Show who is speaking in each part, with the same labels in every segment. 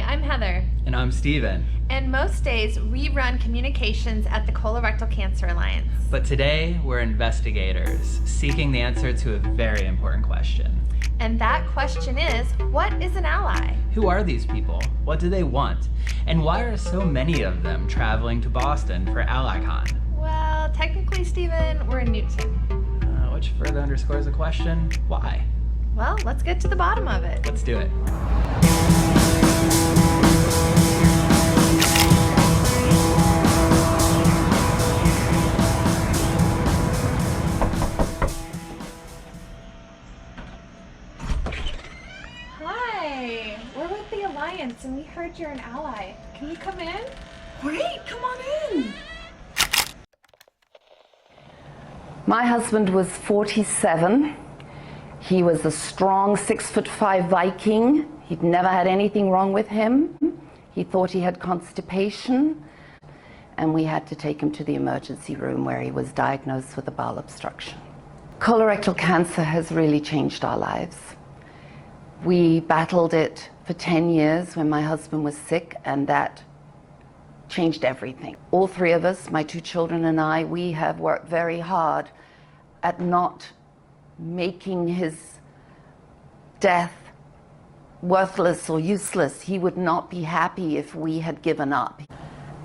Speaker 1: I'm Heather.
Speaker 2: And I'm Steven.
Speaker 1: And most days we run communications at the Colorectal Cancer Alliance.
Speaker 2: But today we're investigators seeking the answer to a very important question.
Speaker 1: And that question is, what is an ally?
Speaker 2: Who are these people? What do they want? And why are so many of them traveling to Boston for AllyCon?
Speaker 1: Well, technically, Steven, we're in Newton.
Speaker 2: Which further underscores the question, why?
Speaker 1: Well, let's get to the bottom of it.
Speaker 2: Let's do it.
Speaker 1: Hi, we're with the Alliance and we heard you're an ally. Can you come in?
Speaker 3: Great, come on in.
Speaker 4: My husband was 47. He was a strong 6'5" Viking. He'd never had anything wrong with him. He thought he had constipation, and we had to take him to the emergency room where he was diagnosed with a bowel obstruction. Colorectal cancer has really changed our lives. We battled it for 10 years when my husband was sick, and that changed everything. All three of us, my two children and I, we have worked very hard at not making his death worthless or useless. He would not be happy if we had given up.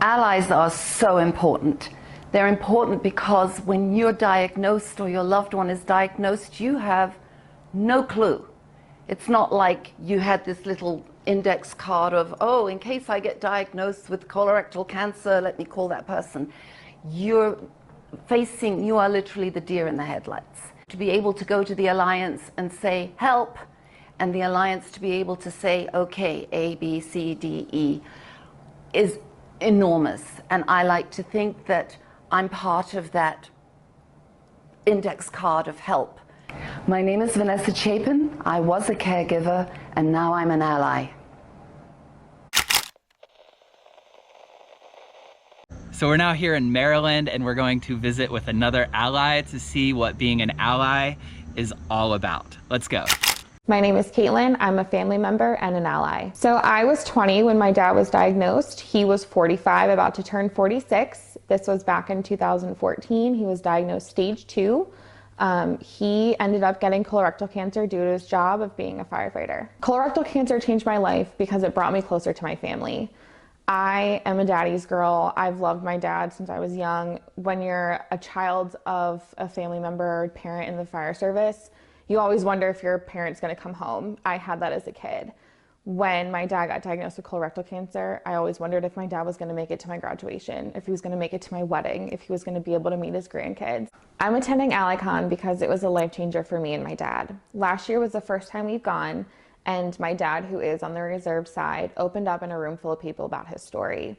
Speaker 4: Allies are so important. They're important because when you're diagnosed or your loved one is diagnosed, you have no clue. It's not like you had this little index card of, oh, in case I get diagnosed with colorectal cancer, let me call that person. You are literally the deer in the headlights. To be able to go to the Alliance and say, help, and the Alliance to be able to say, okay, A, B, C, D, E, is enormous. And I like to think that I'm part of that index card of help. My name is Vanessa Chapin. I was a caregiver, and now I'm an ally.
Speaker 2: So we're now here in Maryland, and we're going to visit with another ally to see what being an ally is all about. Let's go.
Speaker 5: My name is Kaitlyn. I'm a family member and an ally. So I was 20 when my dad was diagnosed. He was 45, about to turn 46. This was back in 2014. He was diagnosed stage 2. He ended up getting colorectal cancer due to his job of being a firefighter. Colorectal cancer changed my life because it brought me closer to my family. I am a daddy's girl. I've loved my dad since I was young. When you're a child of a family member or parent in the fire service, you always wonder if your parent's gonna come home. I had that as a kid. When my dad got diagnosed with colorectal cancer, I always wondered if my dad was gonna make it to my graduation, if he was gonna make it to my wedding, if he was gonna be able to meet his grandkids. I'm attending AllyCon because it was a life changer for me and my dad. Last year was the first time we've gone, and my dad, who is on the reserve side, opened up in a room full of people about his story.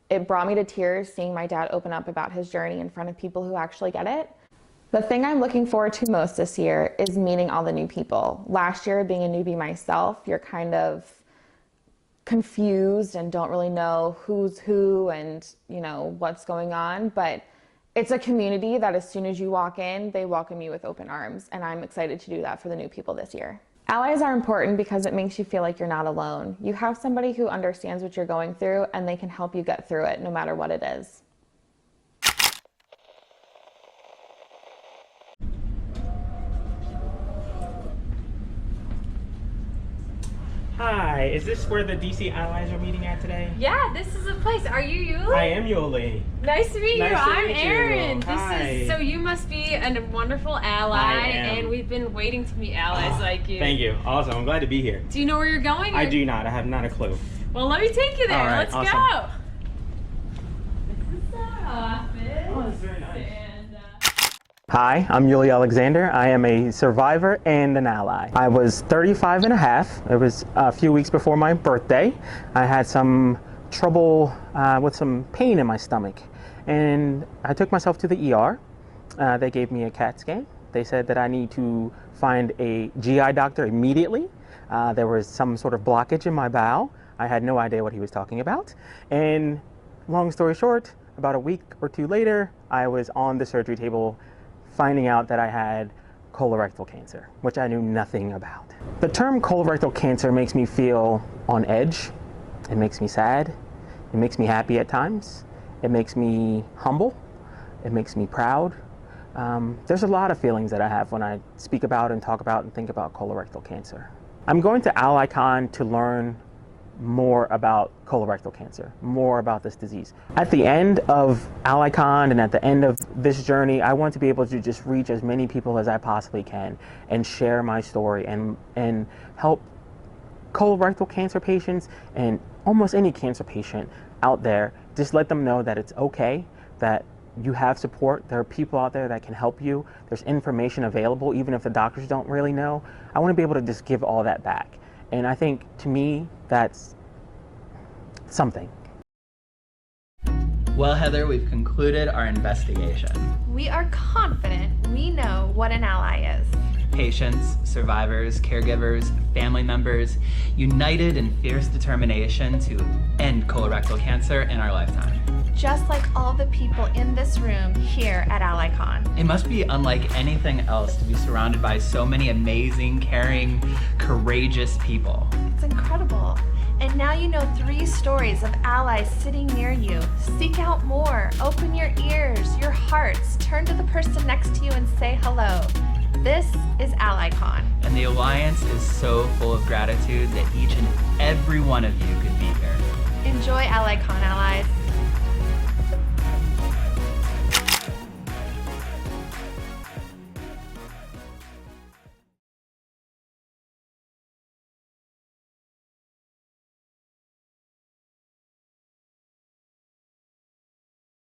Speaker 5: It brought me to tears seeing my dad open up about his journey in front of people who actually get it. The thing I'm looking forward to most this year is meeting all the new people. Last year, being a newbie myself, you're kind of confused and don't really know who's who and what's going on, but it's a community that as soon as you walk in, they welcome you with open arms, and I'm excited to do that for the new people this year. Allies are important because it makes you feel like you're not alone. You have somebody who understands what you're going through, and they can help you get through it no matter what it is.
Speaker 6: Hi, is this where the DC Allies are meeting at today?
Speaker 1: Yeah, this is the place. Are you Ule?
Speaker 6: I am Ule.
Speaker 1: Nice to meet you. I'm Erin.
Speaker 6: Hi.
Speaker 1: So you must be a wonderful ally, and we've been waiting to meet allies like you.
Speaker 6: Thank you. Awesome. I'm glad to be here.
Speaker 1: Do you know where you're going?
Speaker 6: I do not. I have not a clue.
Speaker 1: Well, let me take you there.
Speaker 6: All right,
Speaker 1: Let's
Speaker 6: awesome.
Speaker 1: go. This is our office.
Speaker 6: Oh, that's very nice.
Speaker 1: And,
Speaker 6: Hi, I'm Ule Alexander. I am a survivor and an ally. I was 35 and a half. It was a few weeks before my birthday. I had some trouble with some pain in my stomach, and I took myself to the ER. They gave me a CAT scan. They said that I need to find a GI doctor immediately. There was some sort of blockage in my bowel. I had no idea what he was talking about. And long story short, about a week or two later, I was on the surgery table finding out that I had colorectal cancer, which I knew nothing about. The term colorectal cancer makes me feel on edge. It makes me sad. It makes me happy at times. It makes me humble. It makes me proud. There's a lot of feelings that I have when I speak about and talk about and think about colorectal cancer. I'm going to AllyCon to learn more about colorectal cancer, more about this disease. At the end of AllyCon and at the end of this journey, I want to be able to just reach as many people as I possibly can and share my story and help colorectal cancer patients and almost any cancer patient out there. Just let them know that it's okay, that you have support. There are people out there that can help you. There's information available, even if the doctors don't really know. I want to be able to just give all that back. And I think, to me, that's something.
Speaker 2: Well, Heather, we've concluded our investigation.
Speaker 1: We are confident we know what an ally is.
Speaker 2: Patients, survivors, caregivers, family members, united in fierce determination to end colorectal cancer in our lifetime.
Speaker 1: Just like all the people in this room here at AllyCon.
Speaker 2: It must be unlike anything else to be surrounded by so many amazing, caring, courageous people.
Speaker 1: It's incredible. And now you know 3 stories of allies sitting near you. Seek out more. Open your ears, your hearts. Turn to the person next to you and say hello. This is AllyCon.
Speaker 2: And the Alliance is so full of gratitude that each and every one of you could be here.
Speaker 1: Enjoy AllyCon, allies.